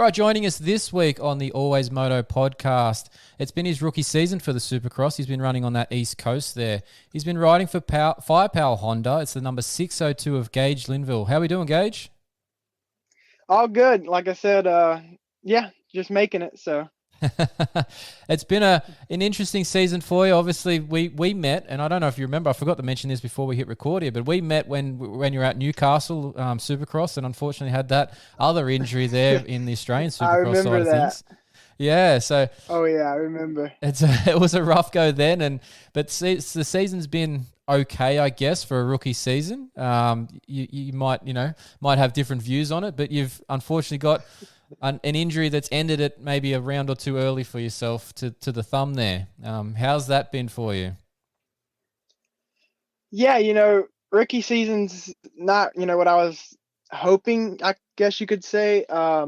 All right, joining us this week on the AlwaysMoto Podcast. It's been his rookie season for the Supercross. He's been running on that East Coast there. He's been riding for Firepower Honda. It's the number 602 of Gage Linville. How are we doing, Gage? All good. Like I said, just making it. So it's been an interesting season for you. Obviously, we met, and I don't know if you remember, I forgot to mention this before we hit record here, but we met when you were at Newcastle Supercross, and unfortunately had that other injury there in the Australian Supercross side of things. Yeah, so. Oh yeah, I remember. It was a rough go then, but the season's been okay, I guess, for a rookie season. You might have different views on it, but you've unfortunately got an injury that's ended it maybe a round or two early for yourself to the thumb there. How's that been for you? Yeah, rookie season's not, what I was hoping, I guess you could say. I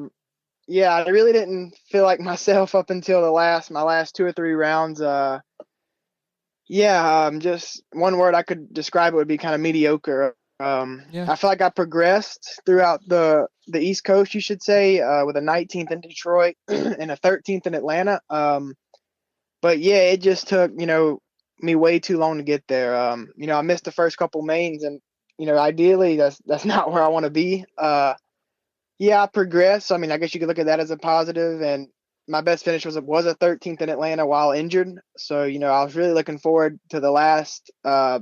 really didn't feel like myself up until my last 2 or 3 rounds. Just one word I could describe it would be kind of mediocre. I feel like I progressed throughout the East Coast, you should say, with a 19th in Detroit and a 13th in Atlanta. It just took, me way too long to get there. I missed the first couple mains, and, ideally that's not where I want to be. I progressed. I mean, I guess you could look at that as a positive, and my best finish was a 13th in Atlanta while injured. So, I was really looking forward to the last, I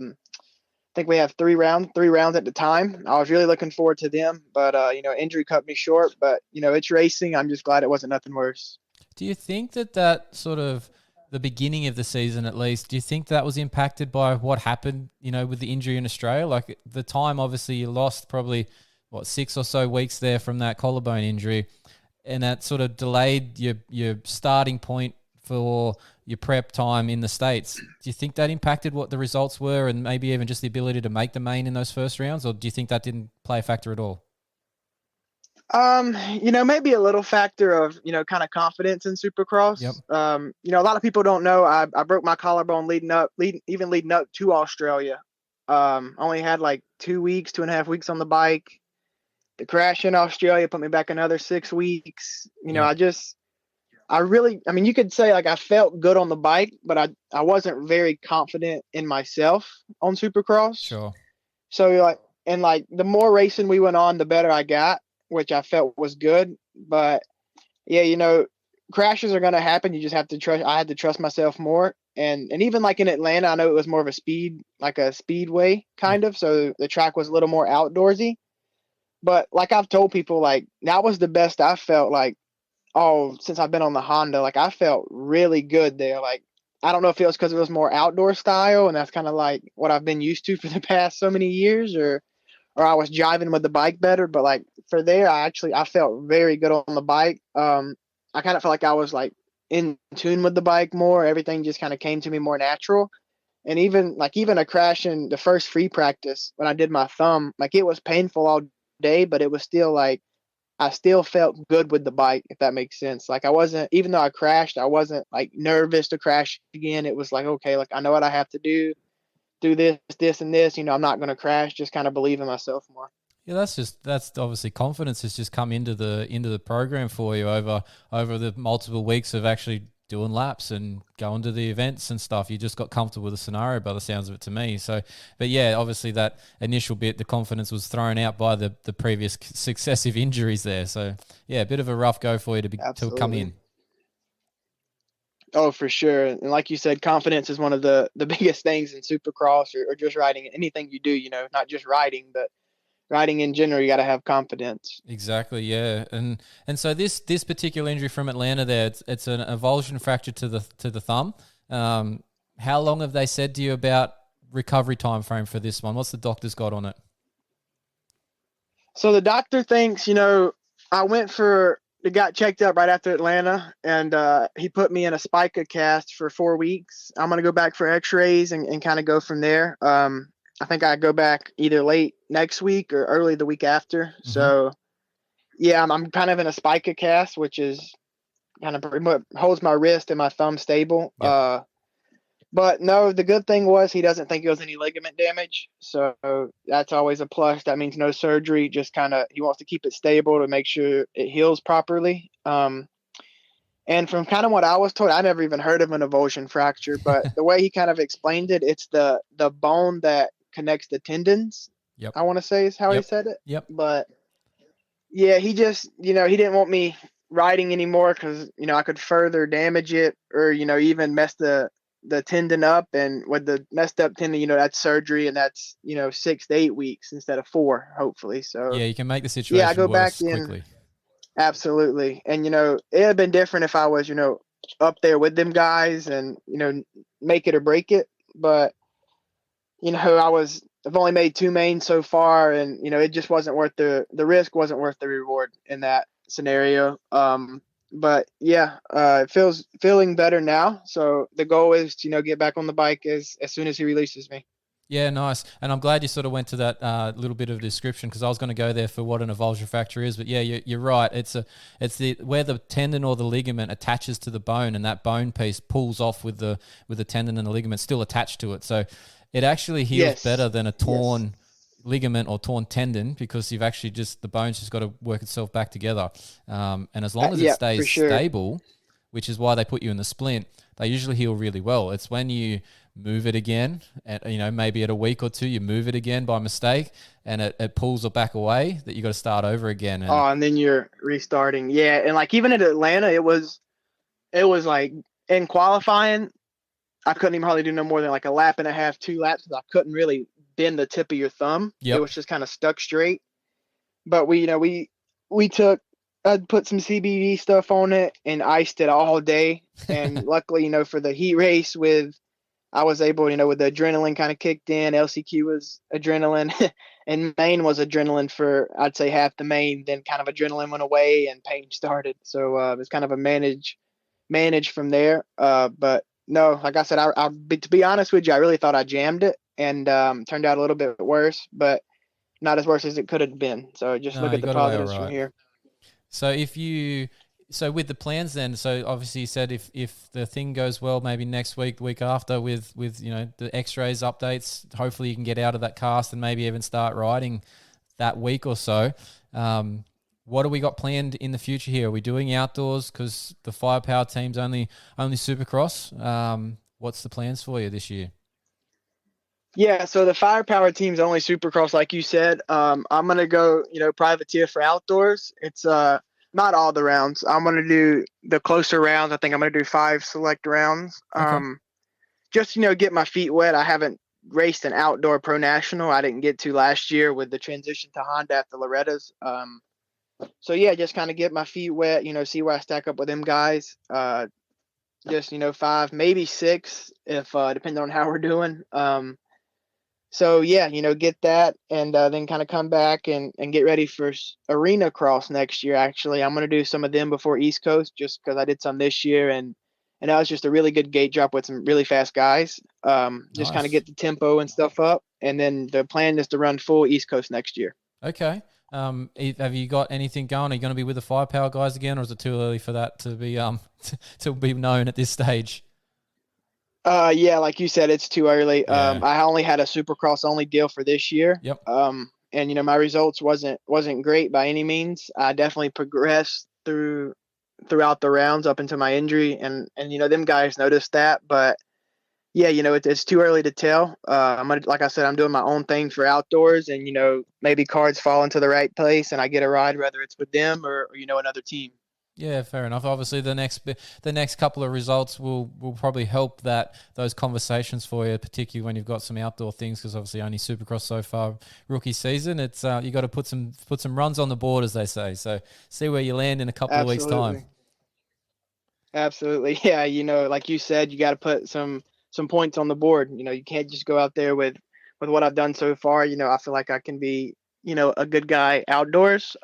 think we have 3 rounds at the time. I was really looking forward to them, but, injury cut me short. But, it's racing. I'm just glad it wasn't nothing worse. Do you think that sort of the beginning of the season, at least, do you think that was impacted by what happened, with the injury in Australia? Like the time, obviously, you lost probably, 6 or so weeks there from that collarbone injury, and that sort of delayed your starting point for your prep time in the States. Do you think that impacted what the results were, and maybe even just the ability to make the main in those first rounds, or do you think that didn't play a factor at all? Maybe a little factor of, kind of confidence in Supercross. Yep. A lot of people don't know I broke my collarbone leading up to Australia. Only had like 2.5 weeks on the bike. The crash in Australia put me back another 6 weeks. You could say like I felt good on the bike, but I wasn't very confident in myself on Supercross. Sure. So the more racing we went on, the better I got, which I felt was good. But crashes are going to happen. You just have to trust. I had to trust myself more. And even like in Atlanta, I know it was more of a speedway kind of. So the track was a little more outdoorsy. But like I've told people, like that was the best I felt like, since I've been on the Honda. Like I felt really good there. Like, I don't know if it was because it was more outdoor style, and that's kind of like what I've been used to for the past so many years, or I was driving with the bike better. But like for there, I felt very good on the bike. I kind of felt like I was like in tune with the bike more. Everything just kind of came to me more natural. And even a crash in the first free practice when I did my thumb, like it was painful all day, but it was still like I still felt good with the bike, if that makes sense. Like I wasn't, even though I crashed, I wasn't like nervous to crash again. It was like, okay, like I know what I have to do this and this, I'm not going to crash, just kind of believe in myself more. Yeah, that's obviously confidence has just come into the program for you over the multiple weeks of actually doing laps and going to the events and stuff. You just got comfortable with the scenario by the sounds of it to me. So, but yeah, obviously that initial bit, the confidence was thrown out by the previous successive injuries there. So yeah, a bit of a rough go for you to come in. Oh, for sure. And like you said, confidence is one of the biggest things in Supercross or just riding. Anything you do, not just riding, but riding in general, you got to have confidence. Exactly, yeah. And so this particular injury from Atlanta there, it's an avulsion fracture to the thumb. How long have they said to you about recovery time frame for this one? What's the doctor's got on it? So the doctor thinks, I got checked up right after Atlanta, and he put me in a spica cast for 4 weeks. I'm going to go back for x-rays and kind of go from there. I think I go back either late next week or early the week after. Mm-hmm. So yeah, I'm kind of in a spica cast, which is kind of holds my wrist and my thumb stable. Yep. But no, the good thing was he doesn't think it was any ligament damage, so that's always a plus. That means no surgery. Just kind of he wants to keep it stable to make sure it heals properly. And from kind of what I was told, I never even heard of an avulsion fracture, but the way he kind of explained it, it's the bone that connects the tendons. Yep. I want to say is how he said it. Yep. But yeah, he just, he didn't want me riding anymore because, I could further damage it or, even mess the tendon up. And with the messed up tendon, that's surgery, and that's, 6 to 8 weeks instead of 4, hopefully. So yeah, you can make the situation I go worse back quickly. in. Absolutely. And, it had been different if I was, up there with them guys and, make it or break it. But, I've only made 2 mains so far, and, it just wasn't worth the risk wasn't worth the reward in that scenario. But yeah, feeling better now. So the goal is to, get back on the bike as soon as he releases me. Yeah, nice. And I'm glad you sort of went to that little bit of description, because I was going to go there for what an avulsion fracture is. But yeah, you're right. It's where the tendon or the ligament attaches to the bone, and that bone piece pulls off with the tendon and the ligament still attached to it. So it actually heals better than a torn ligament or torn tendon, because you've actually the bone's just got to work itself back together. And as long as it stays stable, which is why they put you in the splint, they usually heal really well. It's when you move it again, and maybe at a week or 2 you move it again by mistake, and it pulls it back away, that you got to start over again. And then you're restarting. Yeah, and like even at Atlanta, it was like in qualifying, I couldn't even hardly do no more than like a lap and a half, 2 laps. I couldn't really bend the tip of your thumb. It was just kind of stuck straight. But we took. I'd put some CBD stuff on it and iced it all day. And luckily, for the heat race I was able, with the adrenaline kind of kicked in. LCQ was adrenaline and main was adrenaline for, I'd say, half the main. Then kind of adrenaline went away and pain started. So it was kind of a manage from there. But no, like I said, to be honest with you, I really thought I jammed it, and turned out a little bit worse, but not as worse as it could have been. So just look at the positives from here. So with the plans then, so obviously you said if the thing goes well, maybe next week, the week after with the x-rays updates, hopefully you can get out of that cast and maybe even start riding that week or so. What do we got planned in the future here? Are we doing outdoors? Because the Firepower team's only Supercross. What's the plans for you this year? Yeah, so the Firepower team's only Supercross, like you said. I'm gonna go, privateer for outdoors. It's not all the rounds. I'm gonna do the closer rounds. I think I'm gonna do 5 select rounds. Okay. Just get my feet wet. I haven't raced an outdoor pro national. I didn't get to last year with the transition to Honda after Loretta's. So yeah, just kind of get my feet wet. See where I stack up with them guys. Just 5, maybe 6, if depending on how we're doing. So yeah, get that, and then kind of come back and get ready for arena cross next year. Actually, I'm going to do some of them before East Coast, just because I did some this year, and that was just a really good gate drop with some really fast guys. Just kind of get the tempo and stuff up, and then the plan is to run full East Coast next year. Okay. Have you got anything going? Are you going to be with the Firepower guys again, or is it too early for that to be to be known at this stage? Yeah, like you said, it's too early. Yeah. I only had a Supercross only deal for this year. Yep. And my results wasn't great by any means. I definitely progressed throughout the rounds up into my injury, and them guys noticed that. But yeah, it's too early to tell. Like I said, I'm doing my own thing for outdoors, and maybe cards fall into the right place, and I get a ride, whether it's with them or another team. Yeah, fair enough. Obviously, the next couple of results will probably help those conversations for you, particularly when you've got some outdoor things, because obviously only Supercross so far rookie season. It's you got to put some runs on the board, as they say. So see where you land in a couple of weeks' time. Absolutely, yeah. Like you said, you got to put some points on the board. You can't just go out there with what I've done so far. I feel like I can be a good guy outdoors.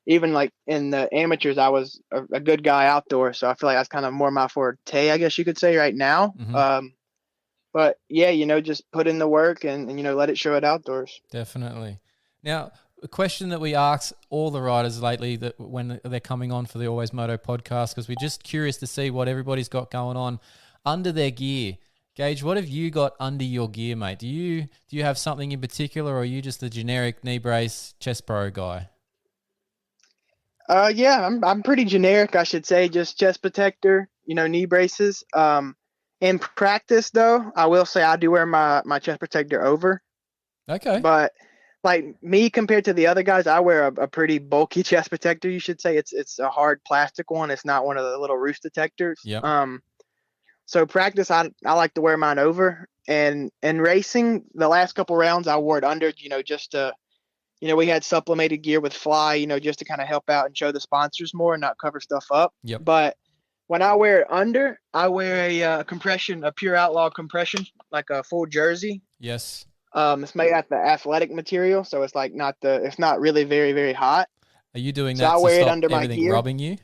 Even like in the amateurs, I was a good guy outdoors. So I feel like that's kind of more my forte, I guess you could say, right now. Mm-hmm. But yeah, just put in the work and let it show it outdoors. Definitely. Now, a question that we ask all the riders lately that when they're coming on for the AlwaysMoto podcast, because we're just curious to see what everybody's got going on under their gear. Gage, what have you got under your gear, mate? Do you have something in particular, or are you just the generic knee brace chest pro guy? Yeah, I'm pretty generic, I should say. Just chest protector, knee braces. In practice, though, I will say I do wear my chest protector over. Okay. But like me compared to the other guys, I wear a pretty bulky chest protector. You should say it's a hard plastic one. It's not one of the little roost detectors. Yeah. So practice, I like to wear mine over, and racing the last couple rounds I wore it under, just to, we had supplemented gear with Fly, just to kind of help out and show the sponsors more and not cover stuff up. Yep. But when I wear it under, I wear a compression, a Pure Outlaw compression, like a full jersey. Yes. It's made out of the athletic material, so it's like it's not really very, very hot. Are you doing So that I to wear it stop under my everything gear. rubbing you?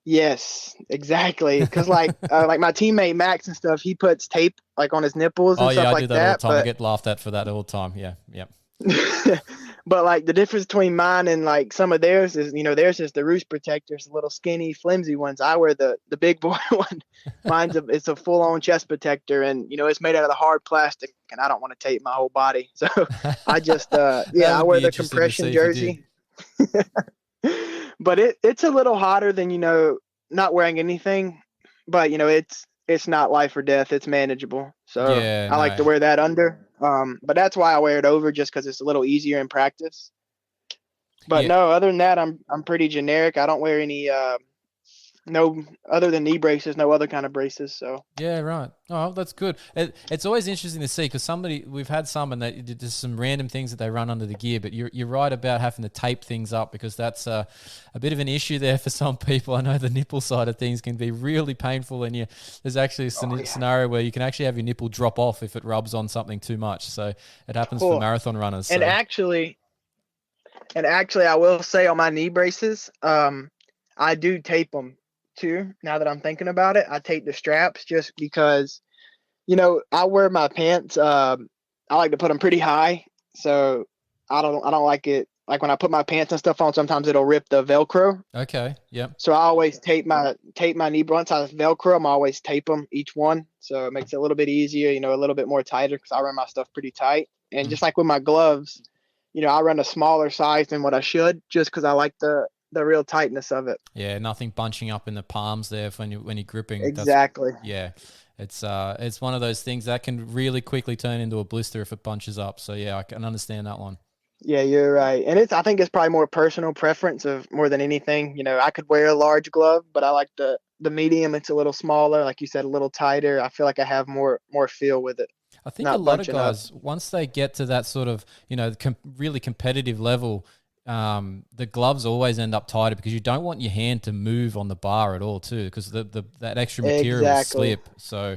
Yes, exactly. Because like my teammate Max and stuff, he puts tape like on his nipples and stuff I like do that all the time. I get laughed at for that all the time. Yeah. But like the difference between mine and like some of theirs is, theirs is the roost protectors, the little skinny, flimsy ones. I wear the big boy one. It's a full on chest protector, and it's made out of the hard plastic, and I don't want to tape my whole body, so I just I wear the compression jersey. But it's a little hotter than not wearing anything, but it's not life or death. It's manageable. So yeah, I like to wear that under. But that's why I wear it over, just because it's a little easier in practice. But no, other than that, I'm pretty generic. I don't wear any no other than knee braces, no other kind of braces. So yeah, right. Oh, that's good. It's always interesting to see, because we've had some, and there's some random things that they run under the gear. But you're right about having to tape things up, because that's a bit of an issue there for some people. I know the nipple side of things can be really painful, and there's actually a scenario where you can actually have your nipple drop off if it rubs on something too much. So it happens for marathon runners. And actually, I will say on my knee braces, I do tape them too. Now that I'm thinking about it, I tape the straps just because, I wear my pants. I like to put them pretty high, so I don't like it. Like when I put my pants and stuff on, sometimes it'll rip the Velcro. Okay. Yep. So I always tape my knee. Once I Velcro them, I always tape them each one, so it makes it a little bit easier. A little bit more tighter, because I run my stuff pretty tight. And just like with my gloves, I run a smaller size than what I should, just because I like the real tightness of it. Yeah, nothing bunching up in the palms there when you're gripping. Exactly. It's one of those things that can really quickly turn into a blister if it bunches up. So yeah, I can understand that one. Yeah, you're right. And I think it's probably more personal preference of more than anything. I could wear a large glove, but I like the medium. It's a little smaller, like you said, a little tighter. I feel like I have more feel with it. I think a lot of guys, once they get to that sort of, really competitive level, the gloves always end up tighter, because you don't want your hand to move on the bar at all too, because that extra material will slip. So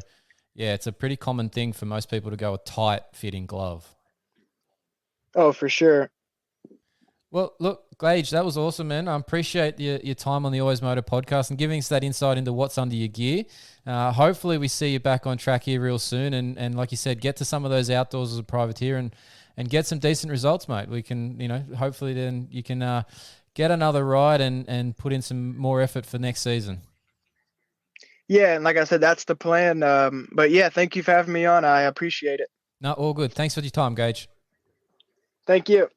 yeah, it's a pretty common thing for most people to go a tight fitting glove. Oh, for sure. Well, look, Gage, that was awesome, man. I appreciate your time on the AlwaysMoto podcast and giving us that insight into what's under your gear. Hopefully we see you back on track here real soon, and like you said, get to some of those outdoors as a privateer and get some decent results, mate. We can, hopefully then you can get another ride and put in some more effort for next season. Yeah, and like I said, that's the plan. But yeah, thank you for having me on. I appreciate it. No, all good. Thanks for your time, Gage. Thank you.